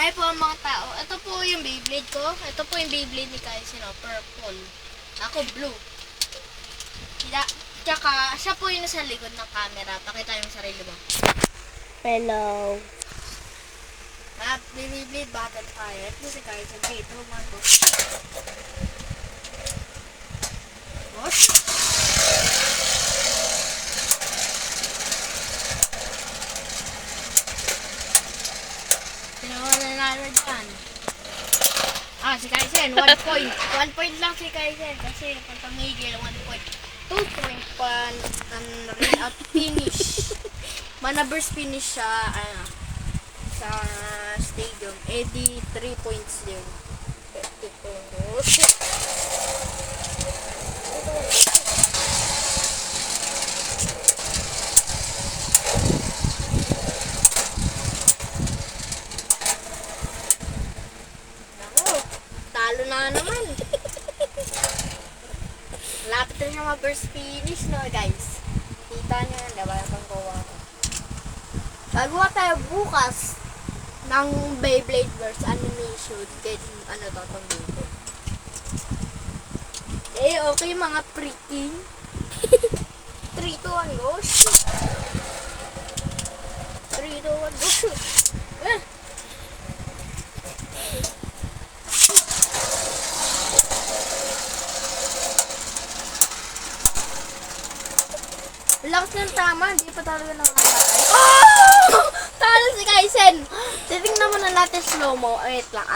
Hi po mga tao. Ito po yung Beyblade ko. Ito po yung Beyblade ni Kaisen, purple. Ako blue. Tsaka, siya po yung nasa likod ng camera. Pakita yung sarili mo. Hello. Beyblade Battle Fire. Ito si Kaisen. Okay, ito mga to. What? Nanalo dyan. Si Kaisen, 1 point. 1 point lang si Kaisen kasi pag pamigil, 1 point. 2 point pan at finish. Manaburst finish siya sa stadium. Di 3 points din. Talo na naman. Lapit na siya ma-burst finish, no, guys. Kita niyo yan, diba? Yung panggawa ko. Gagawa tayo bukas ng Beyblade Burst animation. Kahit ano to, itong Beyblade. Okay mga freaking. 3, 2, 1, go shoot. 3, 2, 1, go shoot. Lakas ng tama, hindi pa talaga nangangatay. Oh! Talo si Kaisen! Titingnan mo na natin slow-mo. Wait lang,